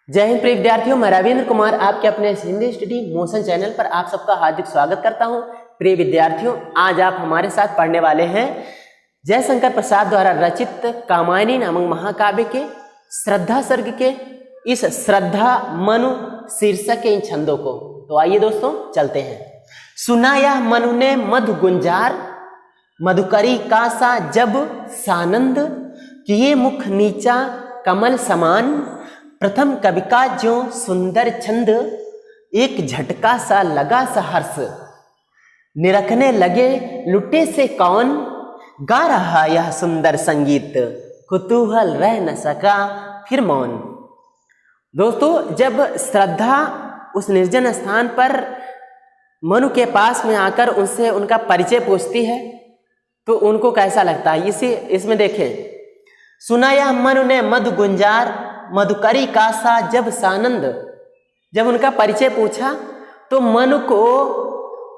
जय हिंद प्रिय विद्यार्थियों, मैं रविंद्र कुमार आपके अपने हिंदी स्टडी मोशन चैनल पर आप सबका हार्दिक स्वागत करता हूं। प्रिय विद्यार्थियों, आज आप हमारे साथ पढ़ने वाले हैं जयशंकर प्रसाद द्वारा रचित कामायनी नामक महाकाव्य के श्रद्धा सर्ग के इस श्रद्धा मनु शीर्षक के इन छंदों को। तो आइए दोस्तों चलते हैं। सुना यह मनु ने मधु गुंजार, मधुकरी का सा जब सानंद, किए मुख नीचा कमल समान, प्रथम कवि का जो सुंदर छंद, एक झटका सा लगा सा हर्ष, निरखने लगे लुटे से कौन, गा रहा यह सुंदर संगीत, कुतूहल रह न सका फिर मौन। दोस्तों, जब श्रद्धा उस निर्जन स्थान पर मनु के पास में आकर उनसे उनका परिचय पूछती है तो उनको कैसा लगता है, इसमें देखें। सुना यह मनु ने मधु गुंजार, मधुकरी का सा जब सानंद। जब उनका परिचय पूछा तो मनु को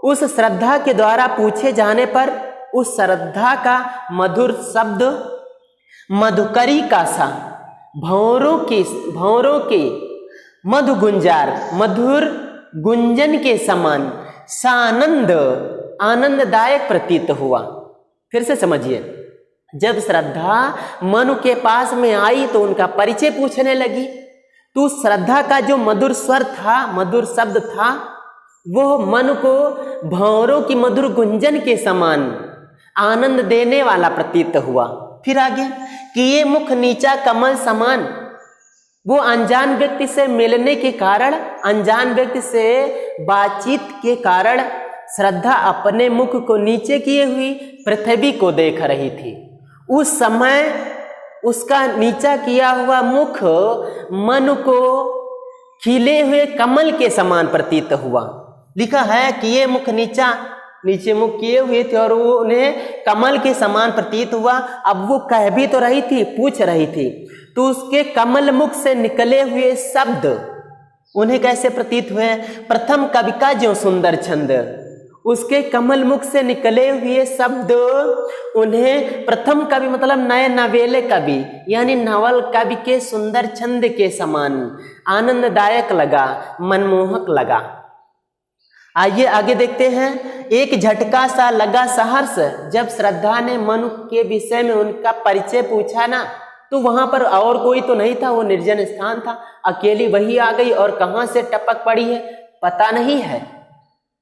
उस श्रद्धा के द्वारा पूछे जाने पर उस श्रद्धा का मधुर शब्द मधुकरी का सा, भंवरों के मधु गुंजार, मधुर गुंजन के समान, सानंद आनंददायक प्रतीत हुआ। फिर से समझिए, जब श्रद्धा मनु के पास में आई तो उनका परिचय पूछने लगी तो श्रद्धा का जो मधुर स्वर था, मधुर शब्द था, वो मनु को भंवरों की मधुर गुंजन के समान आनंद देने वाला प्रतीत हुआ। फिर आगे, किए मुख नीचा कमल समान। वो अनजान व्यक्ति से मिलने के कारण, अनजान व्यक्ति से बातचीत के कारण श्रद्धा अपने मुख को नीचे किए हुई पृथ्वी को देख रही थी। उस समय उसका नीचा किया हुआ मुख मनु को खिले हुए कमल के समान प्रतीत हुआ। लिखा है कि ये मुख नीचे मुख किए हुए थे और वो उन्हें कमल के समान प्रतीत हुआ। अब वो कह भी तो रही थी, पूछ रही थी, तो उसके कमल मुख से निकले हुए शब्द उन्हें कैसे प्रतीत हुए। प्रथम कवि का जो सुंदर छंद, उसके कमल मुख से निकले हुए शब्द उन्हें प्रथम कवि मतलब नए नवेले कवि यानी नवल कवि के सुंदर छंद के समान आनंददायक लगा, मनमोहक लगा। आइए आगे देखते हैं। एक झटका सा लगा सहर्ष। जब श्रद्धा ने मनु के विषय में उनका परिचय पूछा ना, तो वहां पर और कोई तो नहीं था, वो निर्जन स्थान था, अकेली वही आ गई और कहां से टपक पड़ी है पता नहीं है।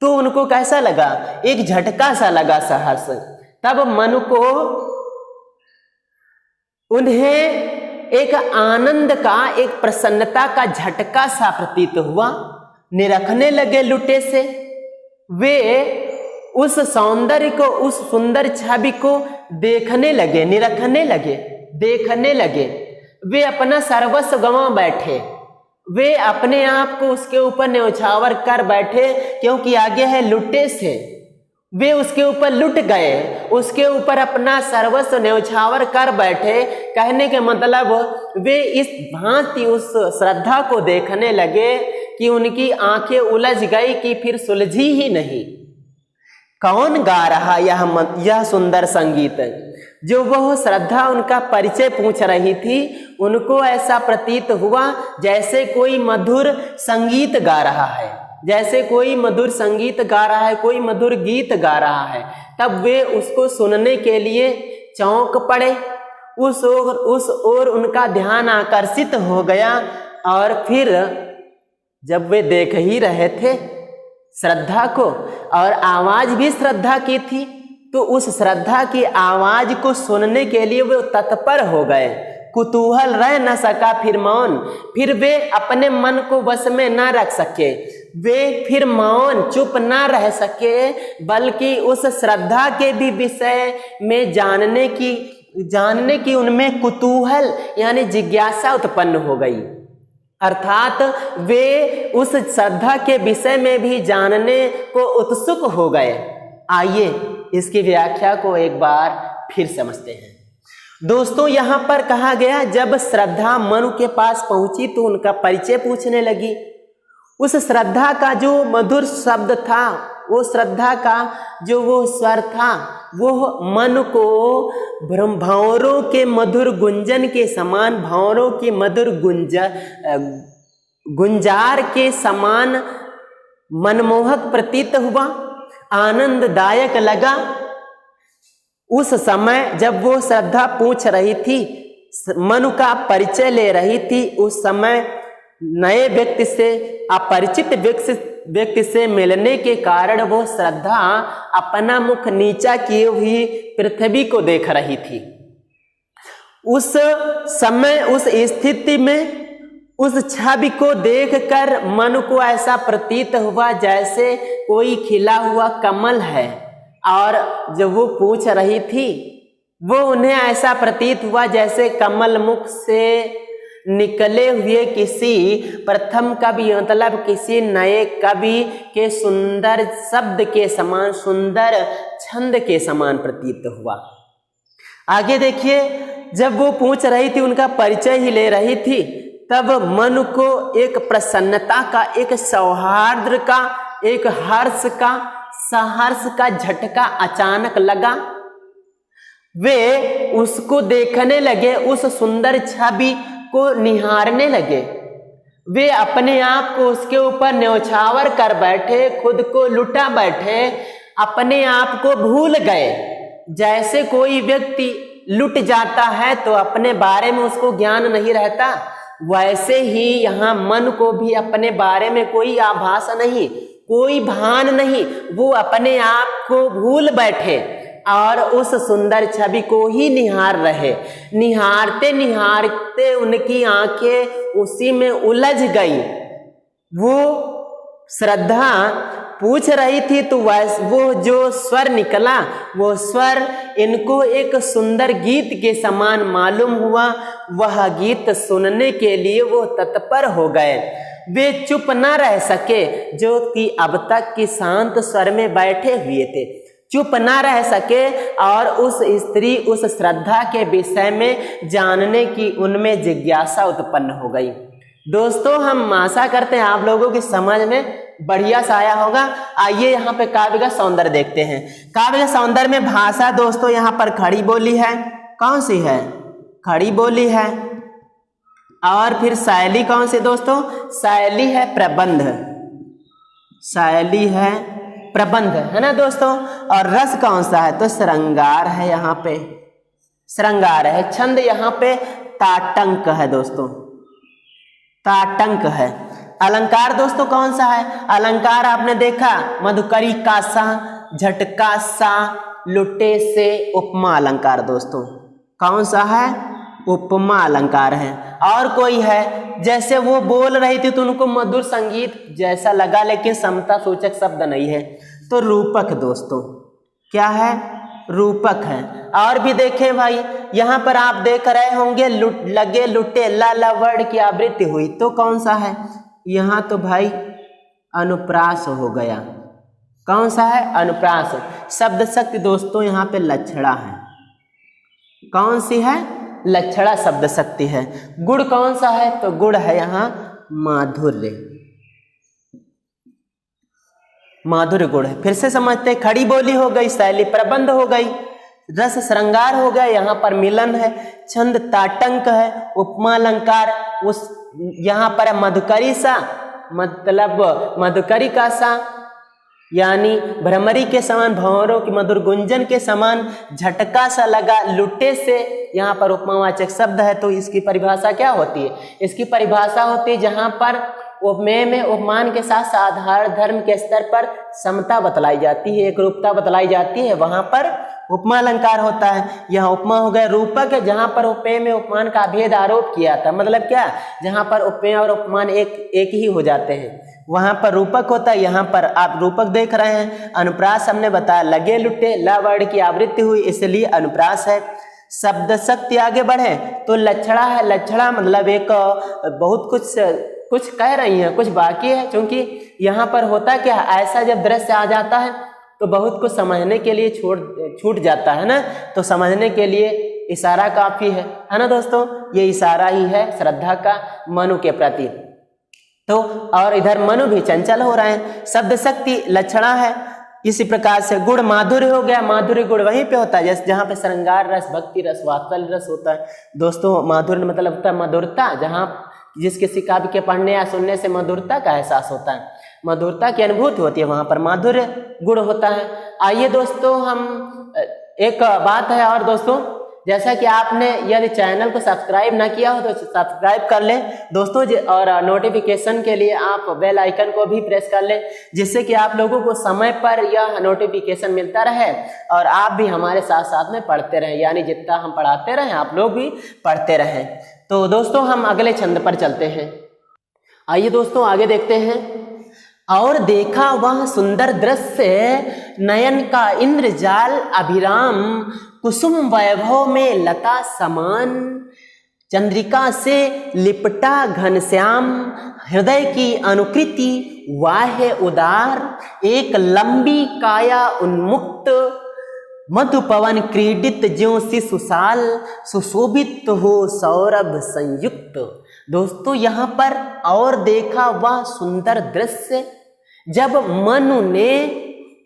तो उनको कैसा लगा, एक झटका सा लगा सहर्ष। तब मनु को उन्हें एक आनंद का, एक प्रसन्नता का झटका सा प्रतीत हुआ। निरखने लगे लुटे से, वे उस सौंदर्य को, उस सुंदर छवि को देखने लगे, निरखने लगे, देखने लगे। वे अपना सर्वस्व गंवा बैठे, वे अपने आप को उसके ऊपर न्यौछावर कर बैठे, क्योंकि आगे है लुटे से। वे उसके ऊपर लुट गए, उसके ऊपर अपना सर्वस्व न्यौछावर कर बैठे। कहने के मतलब वे इस भांति उस श्रद्धा को देखने लगे कि उनकी आंखें उलझ गई कि फिर सुलझी ही नहीं। कौन गा रहा यह सुंदर संगीत। जो वह श्रद्धा उनका परिचय पूछ रही थी, उनको ऐसा प्रतीत हुआ जैसे कोई मधुर संगीत गा रहा है, जैसे कोई मधुर संगीत गा रहा है, कोई मधुर गीत गा रहा है। तब वे उसको सुनने के लिए चौंक पड़े, उस ओर उनका ध्यान आकर्षित हो गया। और फिर जब वे देख ही रहे थे श्रद्धा को और आवाज भी श्रद्धा की थी, तो उस श्रद्धा की आवाज को सुनने के लिए वे तत्पर हो गए। कुतूहल रह न सका फिर मौन। फिर वे अपने मन को वश में न रख सके, वे फिर मौन चुप न रह सके, बल्कि उस श्रद्धा के भी विषय में जानने की उनमें कुतूहल यानी जिज्ञासा उत्पन्न हो गई। अर्थात वे उस श्रद्धा के विषय में भी जानने को उत्सुक हो गए। आइए इसकी व्याख्या को एक बार फिर समझते हैं। दोस्तों, यहाँ पर कहा गया जब श्रद्धा मनु के पास पहुंची तो उनका परिचय पूछने लगी। उस श्रद्धा का जो मधुर शब्द था, वो श्रद्धा का जो वो स्वर था, वो मन को भंवरों के मधुर गुंजन के समान, भंवरों की मधुर गुंजार के समान मनमोहक प्रतीत हुआ, आनंददायक लगा। उस समय जब वो श्रद्धा पूछ रही थी, मनु का परिचय ले रही थी, उस समय नए व्यक्ति से, अपरिचित व्यक्ति से मिलने के कारण वो श्रद्धा अपना मुख नीचा किए हुई पृथ्वी को देख रही थी। उस समय उस स्थिति में उस छवि को देखकर मनु को ऐसा प्रतीत हुआ जैसे कोई खिला हुआ कमल है, और जब वो पूछ रही थी वो उन्हें ऐसा प्रतीत हुआ जैसे कमल मुख से निकले हुए किसी प्रथम कवि, मतलब किसी नए कवि के सुंदर शब्द के समान, सुंदर छंद के समान प्रतीत हुआ। आगे देखिए, जब वो पूछ रही थी, उनका परिचय ही ले रही थी, तब मन को एक प्रसन्नता का, एक सौहार्द का, एक हर्ष का, सहर्ष का झटका अचानक लगा। वे उसको देखने लगे, उस सुंदर छवि को निहारने लगे। वे अपने आप को उसके ऊपर न्यौछावर कर बैठे, खुद को लुटा बैठे, अपने आप को भूल गए। जैसे कोई व्यक्ति लुट जाता है तो अपने बारे में उसको ज्ञान नहीं रहता, वैसे ही यहाँ मन को भी अपने बारे में कोई आभास नहीं, कोई भान नहीं। वो अपने आप को भूल बैठे और उस सुंदर छवि को ही निहार रहे। निहारते निहारते उनकी आंखें उसी में उलझ गई। वो श्रद्धा पूछ रही थी तो वो जो स्वर निकला, वो स्वर इनको एक सुंदर गीत के समान मालूम हुआ। वह गीत सुनने के लिए वो तत्पर हो गए। वे चुप न रह सके, जो कि अब तक की शांत स्वर में बैठे हुए थे, चुप न रह सके और उस स्त्री, उस श्रद्धा के विषय में जानने की उनमें जिज्ञासा उत्पन्न हो गई। दोस्तों, हम आशा करते हैं आप लोगों की समझ में बढ़िया सा आया होगा। आइए यहाँ पे काव्य का सौंदर्य देखते हैं। काव्य का सौंदर्य में भाषा दोस्तों यहाँ पर खड़ी बोली है। कौन सी है? खड़ी बोली है। और फिर शैली कौन सी दोस्तों? शैली है प्रबंध, शैली है प्रबंध, है ना दोस्तों। और रस कौन सा है? तो श्रृंगार है, यहाँ पे श्रृंगार है। छंद यहाँ पे ताटंक है दोस्तों, ताटंक है। अलंकार दोस्तों कौन सा है? अलंकार आपने देखा, मधुकरी का सा, झटका सा, लुटे से, उपमा अलंकार दोस्तों। कौन सा है? उपमा अलंकार है। और कोई है, जैसे वो बोल रही थी तो उनको मधुर संगीत जैसा लगा, लेकिन समता सूचक शब्द नहीं है, तो रूपक दोस्तों। क्या है? रूपक है। और भी देखें भाई, यहाँ पर आप देख रहे होंगे लगे लुटे ला वर्ड की आवृत्ति हुई, तो कौन सा है? यहाँ तो भाई अनुप्रास हो गया। कौन सा है? अनुप्रास। शब्द शक्ति दोस्तों यहाँ पे लक्षणा है। कौन सी है? लक्षणा शब्द शक्ति है। गुण कौन सा है? तो गुण है यहाँ माधुर्य, माधुर्य गुण है। फिर से समझते, खड़ी बोली हो गई, शैली प्रबंध हो गई, रस श्रृंगार हो गया, यहाँ पर मिलन है, छंद ताटंक है, उपमा अलंकार उस यहाँ पर मधुकरी सा, मतलब मधुकरी का सा, यानी भ्रमरी के समान, भंवरों की मधुर गुंजन के समान झटका सा लगा, लुटे से, यहाँ पर उपमावाचक शब्द है। तो इसकी परिभाषा क्या होती है? इसकी परिभाषा होती है जहाँ पर उपमेय में उपमान के साथ साधारण धर्म के स्तर पर समता बतलाई जाती है, एक रूपता बतलाई जाती है, वहां पर उपमा अलंकार होता है। यहाँ उपमा हो गया रूपक है, जहां पर उपमेय में उपमान का भेद आरोप किया था। मतलब क्या? जहां पर उपमेय और उपमान एक ही हो जाते हैं, वहां पर रूपक होता है। यहाँ पर आप रूपक देख रहे हैं। अनुप्रास हमने बताया, लगे लुटे ला वर्ड की आवृत्ति हुई, इसलिए अनुप्रास है। शब्द शक्ति आगे बढ़े तो लक्षणा है। लक्षणा मतलब एक बहुत कुछ कह रही है, कुछ बाकी है, क्योंकि यहाँ पर होता क्या, ऐसा जब दृश्य आ जाता है तो बहुत कुछ समझने के लिए छूट जाता है ना, तो समझने के लिए इशारा काफी है ना दोस्तों। ये इशारा ही है श्रद्धा का मनु के प्रति। तो और इधर मनु भी चंचल हो रहे हैं। शब्द शक्ति लक्षणा है। इसी प्रकार से गुण माधुर्य हो गया। माधुर्य गुण वहीं पे होता है जैसे जहाँ पे श्रृंगार रस, भक्ति रस, वात्सल्य रस होता है दोस्तों। माधुर्य मतलब होता है मधुरता, जहाँ जिस किसी काव्य के पढ़ने या सुनने से मधुरता का एहसास होता है, मधुरता की अनुभूति होती है, वहां पर माधुर्य गुण होता है। आइए दोस्तों, हम एक बात है और दोस्तों, जैसा कि आपने यदि चैनल को सब्सक्राइब ना किया हो तो सब्सक्राइब कर लें दोस्तों, और नोटिफिकेशन के लिए आप बेल आइकन को भी प्रेस कर लें, जिससे कि आप लोगों को समय पर यह नोटिफिकेशन मिलता रहे और आप भी हमारे साथ साथ में पढ़ते रहें, यानी जितना हम पढ़ाते रहें आप लोग भी पढ़ते रहें। तो दोस्तों हम अगले छंद पर चलते हैं। आइए दोस्तों आगे देखते हैं। और देखा वह सुंदर दृश्य नयन का इंद्रजाल अभिराम, कुसुम वैभव में लता समान, चंद्रिका से लिपटा घनश्याम, हृदय की अनुकृति वाह्य उदार, एक लंबी काया उन्मुक्त, मधुपवन क्रीडित ज्यों शिशुशाल, सुशोभित हो सौरभ संयुक्त। दोस्तों यहाँ पर और देखा वह सुंदर दृश्य, जब मनु ने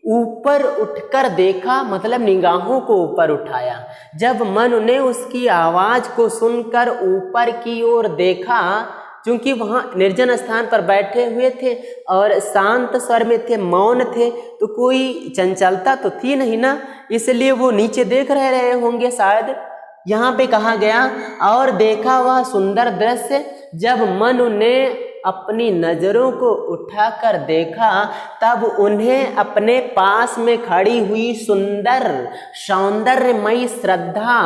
ऊपर उठकर देखा, मतलब निगाहों को ऊपर उठाया, जब मनु ने उसकी आवाज को सुनकर ऊपर की ओर देखा, क्योंकि वहां निर्जन स्थान पर बैठे हुए थे और शांत स्वर में थे, मौन थे, तो कोई चंचलता तो थी नहीं ना, इसलिए वो नीचे देख रहे होंगे शायद। यहाँ पे कहा गया और देखा वह सुंदर दृश्य, जब मनु ने अपनी नजरों को उठाकर देखा, तब उन्हें अपने पास में खड़ी हुई सुंदर सौंदर्यमयी श्रद्धा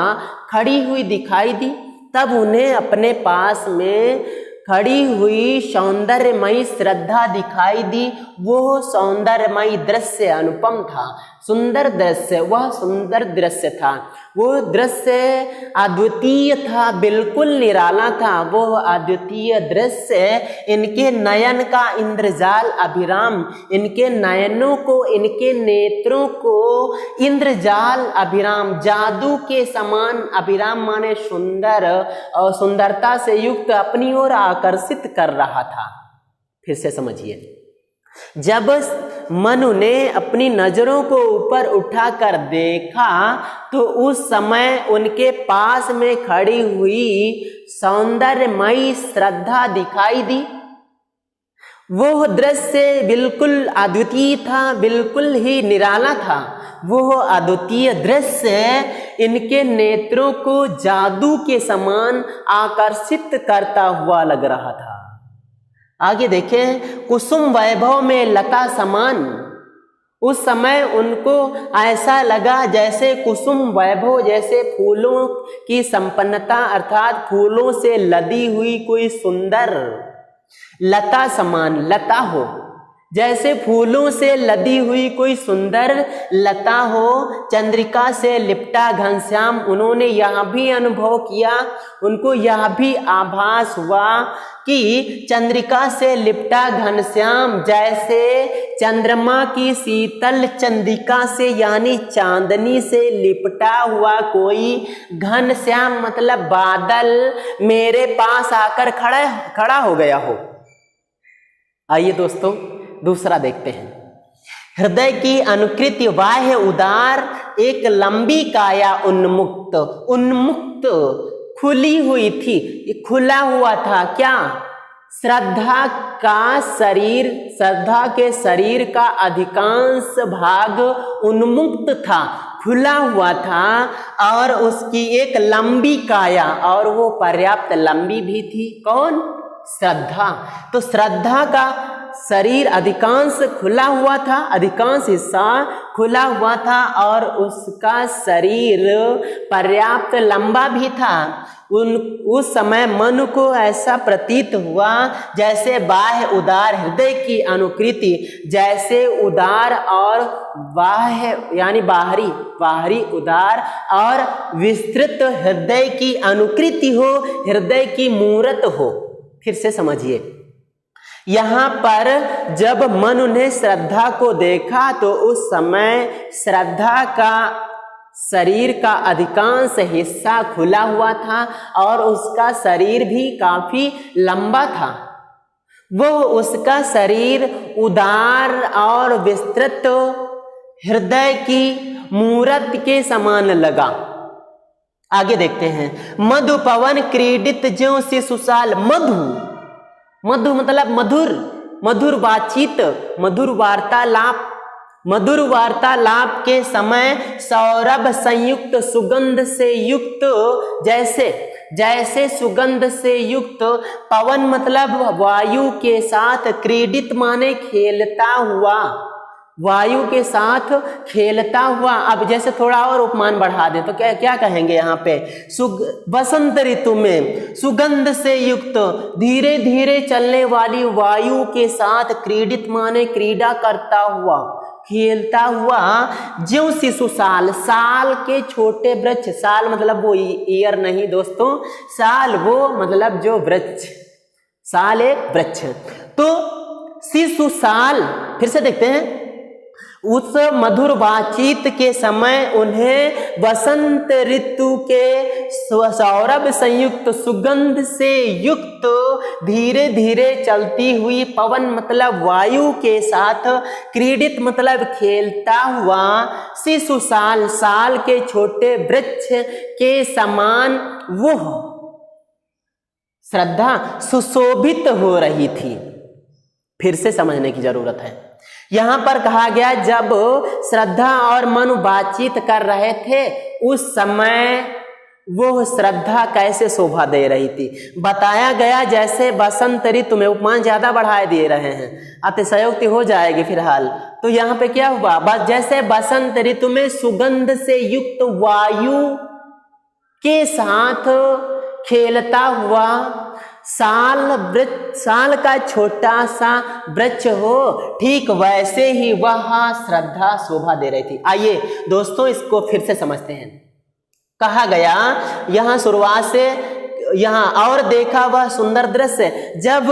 खड़ी हुई दिखाई दी। तब उन्हें अपने पास में खड़ी हुई सौंदर्यमयी श्रद्धा दिखाई दी। वो सौंदर्यमयी दृश्य अनुपम था, सुंदर दृश्य, वह सुंदर दृश्य था, वो दृश्य अद्वितीय था, बिल्कुल निराला था। वो अद्वितीय दृश्य इनके नयन का इंद्रजाल अभिराम, इनके नयनों को, इनके नेत्रों को इंद्रजाल अभिराम, जादू के समान, अभिराम माने सुंदर और सुंदरता से युक्त अपनी ओर आकर्षित कर रहा था। फिर से समझिए, जब मनु ने अपनी नजरों को ऊपर उठाकर देखा तो उस समय उनके पास में खड़ी हुई सौंदर्यमयी श्रद्धा दिखाई दी। वो दृश्य बिल्कुल अद्वितीय था, बिल्कुल ही निराला था। वो अद्वितीय दृश्य इनके नेत्रों को जादू के समान आकर्षित करता हुआ लग रहा था। आगे देखें, कुसुम वैभव में लता समान, उस समय उनको ऐसा लगा जैसे कुसुम वैभव, जैसे फूलों की संपन्नता, अर्थात फूलों से लदी हुई कोई सुंदर लता समान, लता हो, जैसे फूलों से लदी हुई कोई सुंदर लता हो, चंद्रिका से लिपटा घनश्याम। उन्होंने यह भी अनुभव किया, उनको यह भी आभास हुआ कि चंद्रिका से लिपटा घनश्याम जैसे चंद्रमा की शीतल चंद्रिका से, यानी चांदनी से लिपटा हुआ कोई घनश्याम, मतलब बादल मेरे पास आकर खड़ा हो गया हो। आइए दोस्तों दूसरा देखते हैं। हृदय की अनुकृति वाह्य उदार, एक लंबी काया उन्मुक्त, उन्मुक्त खुली हुई थी, खुला हुआ था क्या? श्रद्धा का शरीर, श्रद्धा के शरीर का अधिकांश भाग उन्मुक्त था, खुला हुआ था, और उसकी एक लंबी काया, और वो पर्याप्त लंबी भी थी। कौन? श्रद्धा। तो श्रद्धा का शरीर अधिकांश खुला हुआ था, अधिकांश हिस्सा खुला हुआ था, और उसका शरीर पर्याप्त लंबा भी था। उस समय मन को ऐसा प्रतीत हुआ जैसे बाह्य उदार हृदय की अनुकृति, जैसे उदार और बाह्य यानी बाहरी उदार और विस्तृत हृदय की अनुकृति हो, हृदय की मूरत हो। फिर से समझिए, यहाँ पर जब मनु ने श्रद्धा को देखा तो उस समय श्रद्धा का शरीर का अधिकांश हिस्सा खुला हुआ था और उसका शरीर भी काफी लंबा था। वो उसका शरीर उदार और विस्तृत हृदय की मूरत के समान लगा। आगे देखते हैं। मधु पवन क्रीडित ज्यों शिशुशाल, मधु मधु मतलब मधुर, मधुर बातचीत, मधुर वार्तालाप के समय सौरभ संयुक्त सुगंध से युक्त, जैसे सुगंध से युक्त पवन मतलब वायु के साथ, क्रीडित माने खेलता हुआ, वायु के साथ खेलता हुआ। अब जैसे थोड़ा और उपमान बढ़ा दे तो क्या कहेंगे यहाँ पे, बसंत ऋतु में सुगंध से युक्त धीरे धीरे चलने वाली वायु के साथ, क्रीडित माने क्रीड़ा करता हुआ, खेलता हुआ, ज्यों शिशु साल, साल के छोटे वृक्ष, साल मतलब वो ईयर नहीं दोस्तों, साल वो मतलब जो वृक्ष, साल एक वृक्ष। तो शिशु साल, फिर से देखते हैं, उस मधुर बातचीत के समय उन्हें वसंत ऋतु के सौरभ संयुक्त सुगंध से युक्त धीरे धीरे चलती हुई पवन मतलब वायु के साथ, क्रीडित मतलब खेलता हुआ, शिशु साल, साल के छोटे वृक्ष के समान वह श्रद्धा सुशोभित हो रही थी। फिर से समझने की जरूरत है। यहां पर कहा गया जब श्रद्धा और मनु बातचीत कर रहे थे उस समय वो श्रद्धा कैसे शोभा दे रही थी। बताया गया जैसे बसंत ऋतु में, उपमान ज्यादा बढ़ाए दिए रहे हैं, अतिशयोक्ति हो जाएगी फिलहाल। तो यहाँ पे क्या हुआ, बस जैसे बसंत ऋतु में सुगंध से युक्त वायु के साथ खेलता हुआ साल का छोटा सा वृक्ष हो, ठीक वैसे ही वह श्रद्धा शोभा दे रही थी। आइए दोस्तों इसको फिर से समझते हैं। कहा गया यहाँ शुरुआत से, यहाँ और देखा वह सुंदर दृश्य, जब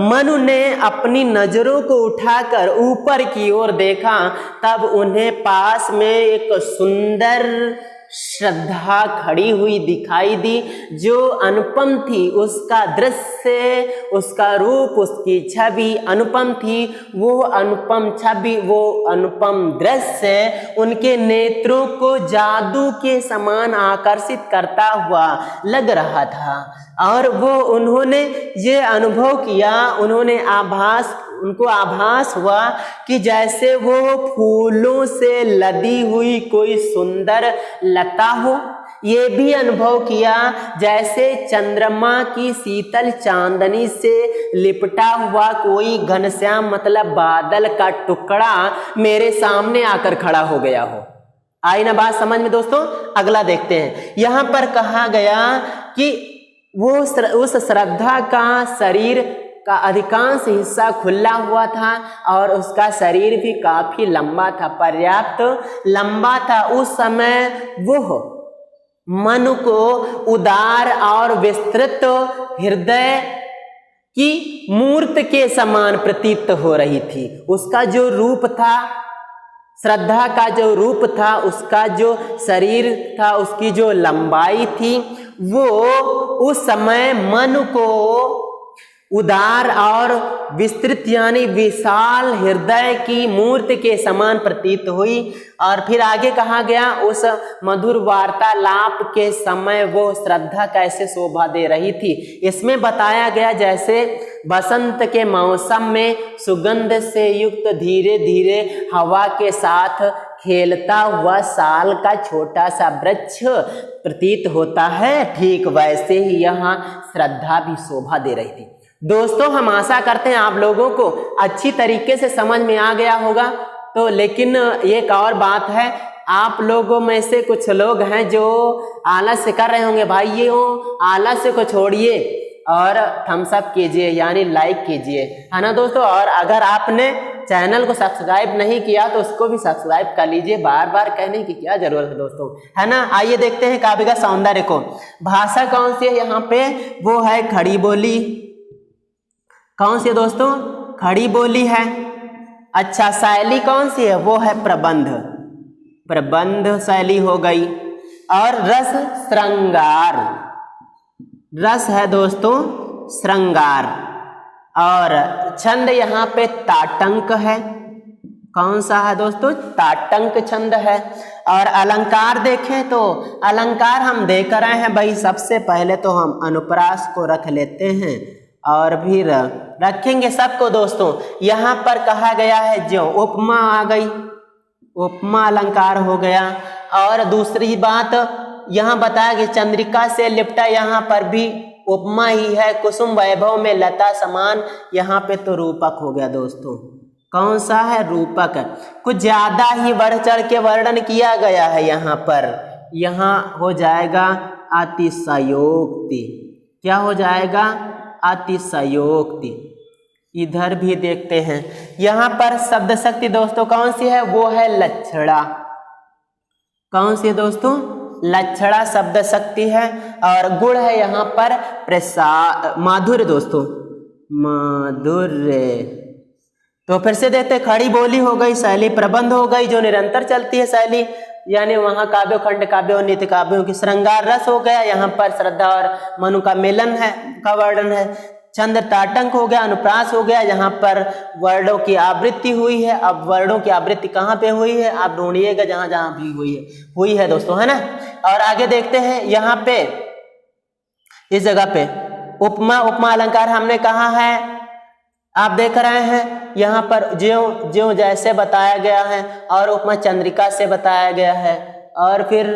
मनु ने अपनी नजरों को उठाकर ऊपर की ओर देखा तब उन्हें पास में एक सुंदर श्रद्धा खड़ी हुई दिखाई दी, जो अनुपम थी। उसका दृश्य, उसका रूप, उसकी छवि अनुपम थी। वो अनुपम छवि, वो अनुपम दृश्य उनके नेत्रों को जादू के समान आकर्षित करता हुआ लग रहा था। और वो उन्होंने ये अनुभव किया, उनको आभास हुआ कि जैसे वो फूलों से लदी हुई कोई सुंदर लता हो। ये भी अनुभव किया जैसे चंद्रमा की शीतल चांदनी से लिपटा हुआ कोई घनश्याम मतलब बादल का टुकड़ा मेरे सामने आकर खड़ा हो गया हो। आई ना बात समझ में दोस्तों। अगला देखते हैं। यहां पर कहा गया कि वो उस श्रद्धा का शरीर का अधिकांश हिस्सा खुला हुआ था और उसका शरीर भी काफी लंबा था, पर्याप्त लंबा था। उस समय वो मन को उदार और विस्तृत हृदय की मूर्त के समान प्रतीत हो रही थी। उसका जो रूप था, श्रद्धा का जो रूप था, उसका जो शरीर था, उसकी जो लंबाई थी, वो उस समय मन को उदार और विस्तृत यानी विशाल हृदय की मूर्ति के समान प्रतीत हुई। और फिर आगे कहा गया उस मधुर वार्तालाप के समय वो श्रद्धा कैसे शोभा दे रही थी। इसमें बताया गया जैसे बसंत के मौसम में सुगंध से युक्त धीरे धीरे हवा के साथ खेलता हुआ साल का छोटा सा वृक्ष प्रतीत होता है, ठीक वैसे ही यहाँ श्रद्धा भी शोभा दे रही थी। दोस्तों हम आशा करते हैं आप लोगों को अच्छी तरीके से समझ में आ गया होगा। तो लेकिन एक और बात है, आप लोगों में से कुछ लोग हैं जो आलस्य कर रहे होंगे। भाई ये हो आलस्य को छोड़िए और थम्स अप कीजिए यानी लाइक कीजिए, है ना दोस्तों। और अगर आपने चैनल को सब्सक्राइब नहीं किया तो उसको भी सब्सक्राइब कर लीजिए। बार बार कहने की क्या जरूरत है दोस्तों, है ना। आइए देखते हैं काव्य का सौंदर्य को। भाषा कौन सी है यहाँ पे, वो है खड़ी बोली। कौन सी है दोस्तों, खड़ी बोली है। अच्छा शैली कौन सी है, वो है प्रबंध, प्रबंध शैली हो गई। और रस श्रृंगार, रस है दोस्तों श्रृंगार। और छंद यहाँ पे ताटंक है। कौन सा है दोस्तों, ताटंक छंद है। और अलंकार देखें तो अलंकार हम देख रहे हैं भाई, सबसे पहले तो हम अनुप्रास को रख लेते हैं और फिर रखेंगे सबको दोस्तों। यहाँ पर कहा गया है जो उपमा आ गई, उपमा अलंकार हो गया। और दूसरी बात यहाँ बताया कि चंद्रिका से लिपटा, यहाँ पर भी उपमा ही है। कुसुम वैभव में लता समान, यहाँ पे तो रूपक हो गया दोस्तों। कौन सा है? रूपक। कुछ ज्यादा ही बढ़ चढ़ के वर्णन किया गया है यहाँ पर। यहाँ हो जाएगा अतिशयोक्ति। क्या हो जाएगा? अतिशयोक्ति। इधर भी देखते हैं, यहाँ पर शब्द शक्ति दोस्तों कौन सी है? वो है लक्षणा। कौन सी है दोस्तों? लक्षणा शब्द शक्ति है। और गुण है यहाँ पर माधुर्य दोस्तों, माधुर्य। तो फिर से देखते, खड़ी बोली हो गई, शैली प्रबंध हो गई जो निरंतर चलती है शैली, यानी वहाँ काव्यों, खंड काव्यों, नित्य काव्यों की। श्रृंगार रस हो गया, यहाँ पर श्रद्धा और मनु का मिलन है का वर्णन है। छंद ताटंक हो गया, अनुप्रास हो गया, यहाँ पर वर्णों की आवृत्ति हुई है। अब वर्णों की आवृत्ति कहाँ पे हुई है? आप ढूंढिएगा जहाँ जहाँ भी हुई है दोस्तों, है ना। और आगे देखते हैं, यहाँ पे इस जगह पे उपमा, उपमा अलंकार हमने कहा है, आप देख रहे हैं यहाँ पर ज्यों ज्यों जैसे बताया गया है, और उपमा चंद्रिका से बताया गया है। और फिर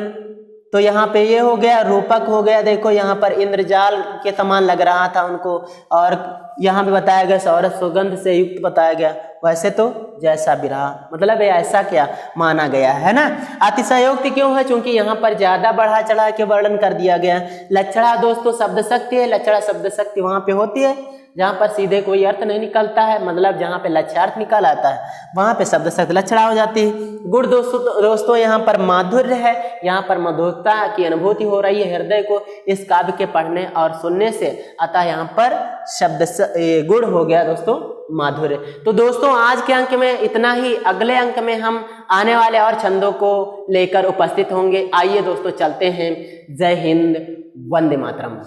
तो यहाँ पे ये हो गया, रूपक हो गया। देखो यहाँ पर इंद्रजाल के समान लग रहा था उनको, और यहाँ पे बताया गया सौरभ सुगंध से युक्त बताया गया। वैसे तो जैसा भी रहा, मतलब ऐसा क्या माना गया है ना। अतिशयोक्ति क्यों है? क्योंकि यहाँ पर ज्यादा बढ़ा चढ़ा के वर्णन कर दिया गया है। लक्षणा दोस्तों शब्द शक्ति है। लक्षणा शब्द शक्ति वहां पे होती है जहाँ पर सीधे कोई अर्थ नहीं निकलता है, मतलब जहाँ पे लक्ष्यार्थ निकल आता है वहां पे शब्द शक्ति लक्षणा हो जाती है। गुण दोस्तों यहाँ पर माधुर्य है, यहाँ पर मधुरता की अनुभूति हो रही है हृदय को इस काव्य के पढ़ने और सुनने से, अतः यहाँ पर शब्द गुण हो गया दोस्तों माधुर्य। तो दोस्तों आज के अंक में इतना ही। अगले अंक में हम आने वाले और छंदों को लेकर उपस्थित होंगे। आइए दोस्तों चलते हैं। जय हिंद, वंदे मातरम।